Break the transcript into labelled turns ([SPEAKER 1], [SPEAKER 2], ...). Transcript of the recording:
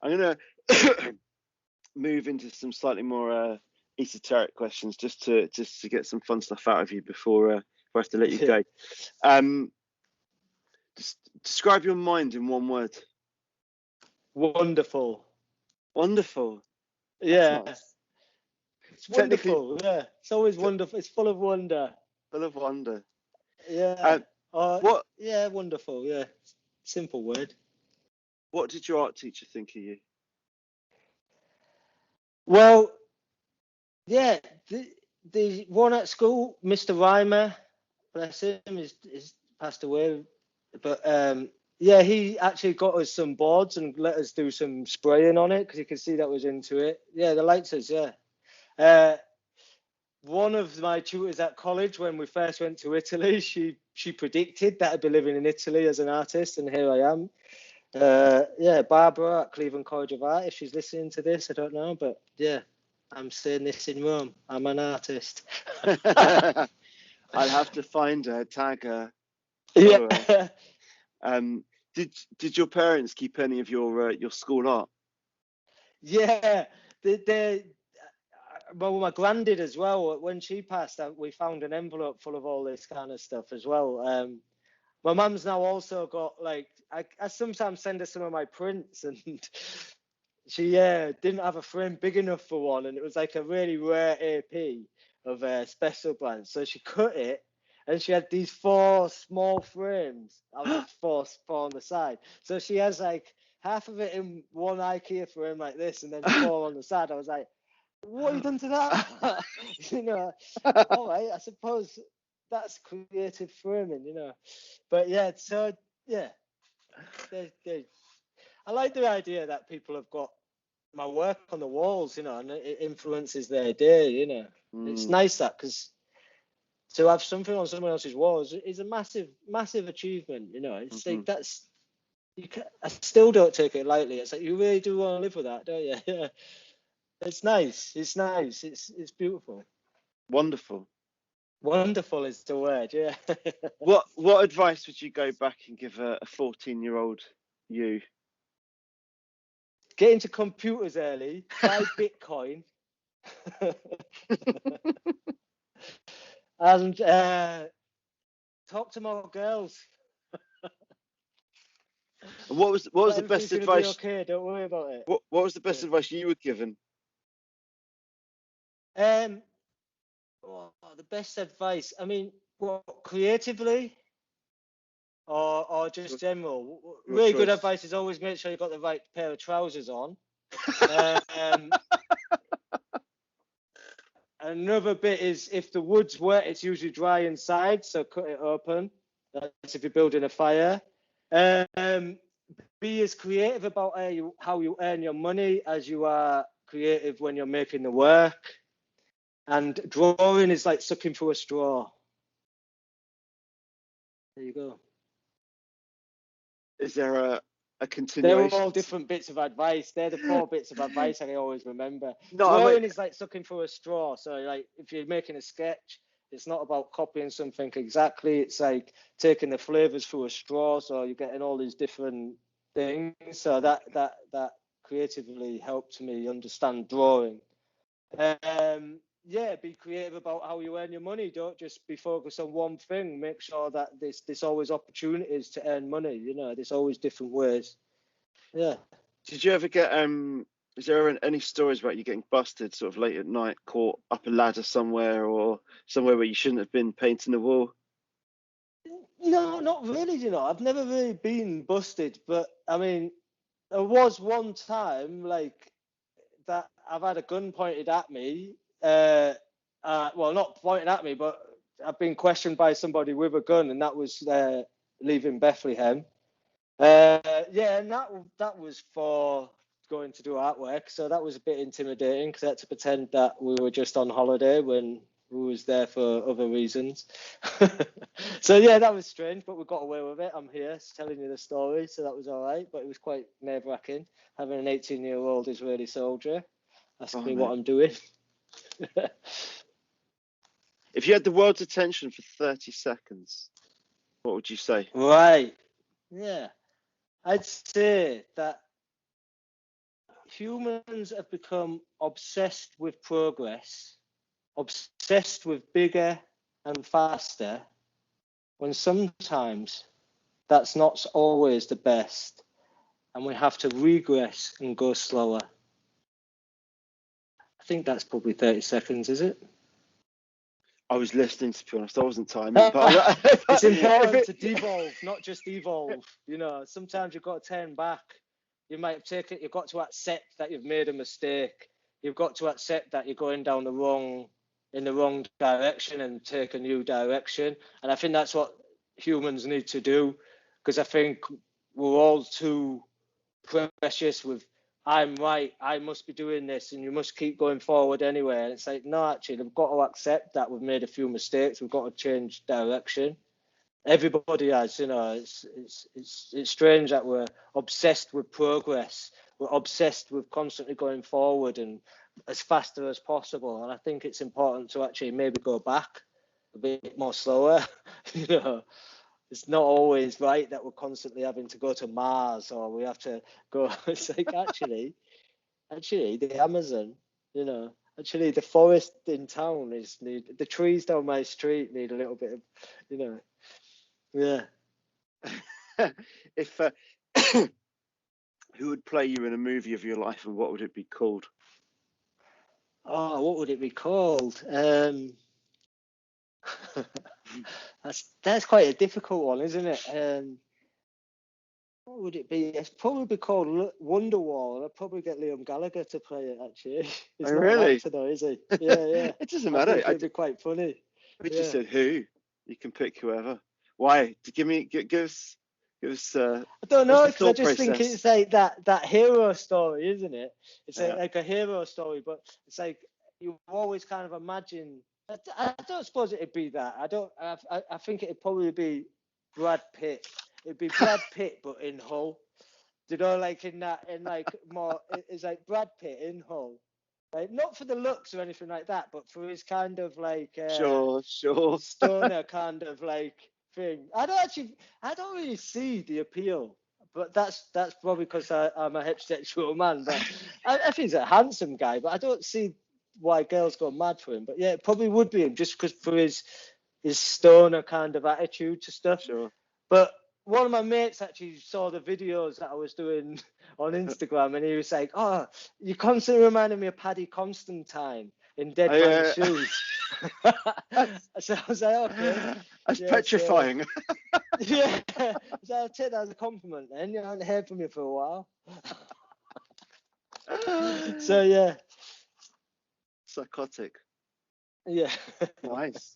[SPEAKER 1] I'm gonna move into some slightly more esoteric questions, just to get some fun stuff out of you before I have to let you go. Describe your mind in one word.
[SPEAKER 2] Wonderful.
[SPEAKER 1] Wonderful.
[SPEAKER 2] Yeah.
[SPEAKER 1] Nice.
[SPEAKER 2] It's wonderful. Yeah. It's always wonderful. It's full of wonder.
[SPEAKER 1] Full of wonder.
[SPEAKER 2] Yeah.
[SPEAKER 1] What?
[SPEAKER 2] Yeah, wonderful. Yeah. Simple word.
[SPEAKER 1] What did your art teacher think of you?
[SPEAKER 2] Well, yeah, the one at school, Mr. Reimer, bless him, is passed away. But yeah, he actually got us some boards and let us do some spraying on it because he could see that was into it. Yeah, they liked us. Yeah. One of my tutors at college, when we first went to Italy, she predicted that I'd be living in Italy as an artist, and here I am. Yeah, Barbara at Cleveland College of Art. If she's listening to this, I don't know, but yeah, I'm saying this in Rome. I'm an artist.
[SPEAKER 1] I'll have to find her, tag her.
[SPEAKER 2] Yeah.
[SPEAKER 1] Did your parents keep any of your school art?
[SPEAKER 2] Yeah, well, my gran did as well. When she passed, we found an envelope full of all this kind of stuff as well. My mum's now also got, like, I sometimes send her some of my prints, and she didn't have a frame big enough for one, and it was like a really rare AP of special brand. So she cut it, and she had these 4 small frames out of 4 on the side. So she has like half of it in one IKEA frame like this, and then 4 on the side. I was like, what have you done to that? You know, all right, I suppose that's creative framing, you know. But yeah, so yeah, I like the idea that people have got my work on the walls, you know, and it influences their day, you know. It's nice that, because to have something on someone else's walls is a massive achievement, you know. It's like I still don't take it lightly. It's like, you really do want to live with that, don't you? Yeah. It's nice. It's beautiful.
[SPEAKER 1] Wonderful.
[SPEAKER 2] Wonderful is the word, yeah.
[SPEAKER 1] What advice would you go back and give a 14-year-old you?
[SPEAKER 2] Get into computers early, buy Bitcoin, and talk to more girls.
[SPEAKER 1] And what was the best advice?
[SPEAKER 2] Okay, don't worry about it.
[SPEAKER 1] What was the best advice you were given?
[SPEAKER 2] The best advice. I mean, what, creatively, or just general? Really good advice is always make sure you've got the right pair of trousers on. Another bit is, if the wood's wet, it's usually dry inside, so cut it open. That's if you're building a fire. Be as creative about how you earn your money as you are creative when you're making the work. And drawing is like sucking through a straw. There you go.
[SPEAKER 1] Is there a continuation?
[SPEAKER 2] They're all different bits of advice. They're the 4 bits of advice I always remember. Drawing is like sucking through a straw. So, like, if you're making a sketch, it's not about copying something exactly. It's like taking the flavors through a straw. So you're getting all these different things. So that creatively helped me understand drawing. Yeah, be creative about how you earn your money. Don't just be focused on one thing. Make sure that there's always opportunities to earn money. You know, there's always different ways. Yeah.
[SPEAKER 1] Did you ever get is there any stories about you getting busted sort of late at night, caught up a ladder somewhere, or somewhere where you shouldn't have been, painting the wall?
[SPEAKER 2] No, not really. You know, I've never really been busted, but I mean, there was one time like that I've had a gun pointed at me. Well, not pointed at me, but I've been questioned by somebody with a gun, and that was leaving Bethlehem. Yeah, and that was for going to do artwork, so that was a bit intimidating because I had to pretend that we were just on holiday when we was there for other reasons. So yeah, that was strange, but we got away with it. I'm here telling you the story, so that was all right, but it was quite nerve-wracking having an 18-year-old Israeli soldier asking me what I'm doing.
[SPEAKER 1] If you had the world's attention for 30 seconds, what would you say?
[SPEAKER 2] Right. Yeah. I'd say that humans have become obsessed with progress, obsessed with bigger and faster, when sometimes that's not always the best, and we have to regress and go slower. I think that's probably 30 seconds, is it?
[SPEAKER 1] I was listening, to be honest. I wasn't timing, but
[SPEAKER 2] it's important to devolve, not just evolve. You know, sometimes you've got to turn back. You might have taken. You've got to accept that you've made a mistake. You've got to accept that you're going down in the wrong direction and take a new direction. And I think that's what humans need to do, because I think we're all too precious with, I'm right, I must be doing this, and you must keep going forward anyway. And it's like, no, actually, we've got to accept that we've made a few mistakes. We've got to change direction. Everybody has, you know. It's strange that we're obsessed with progress. We're obsessed with constantly going forward and as faster as possible. And I think it's important to actually maybe go back a bit more slower. You know, it's not always right that we're constantly having to go to Mars, or we have to go. It's like, actually, the Amazon, you know, actually the forest in town the trees down my street need a little bit of, you know, yeah.
[SPEAKER 1] If who would play you in a movie of your life, and what would it be called?
[SPEAKER 2] Oh, what would it be called? That's quite a difficult one, isn't it? What would it be? It's probably called Wonderwall. I'd probably get Liam Gallagher to play it, actually. He's not
[SPEAKER 1] really?
[SPEAKER 2] an actor though, is he? Yeah.
[SPEAKER 1] It doesn't
[SPEAKER 2] I
[SPEAKER 1] matter.
[SPEAKER 2] think it'd be quite funny.
[SPEAKER 1] We just said who. You can pick whoever. Why? Give us.
[SPEAKER 2] I don't know, because I just
[SPEAKER 1] process.
[SPEAKER 2] think it's like that hero story, isn't it? It's like a hero story, but it's like you always kind of imagine. I don't suppose it'd be that. I think it'd probably be Brad Pitt. It'd be Brad Pitt, but in Hull. You know, like more. It's like Brad Pitt in Hull. Like, not for the looks or anything like that, but for his kind of like
[SPEAKER 1] Sure.
[SPEAKER 2] stoner kind of like thing. I don't really see the appeal, but that's probably because I'm a heterosexual man. But I think he's a handsome guy, but I don't see why girls go mad for him. But yeah, it probably would be him, just because for his stoner kind of attitude to stuff.
[SPEAKER 1] Sure.
[SPEAKER 2] But one of my mates actually saw the videos that I was doing on Instagram, and he was like, "Oh, you constantly reminded me of Paddy Constantine in Dead Man's Shoes." So I was like, okay.
[SPEAKER 1] That's petrifying.
[SPEAKER 2] Yeah. So I'll take that as a compliment then. You haven't heard from you for a while. So yeah.
[SPEAKER 1] Psychotic.
[SPEAKER 2] Yeah.
[SPEAKER 1] Nice.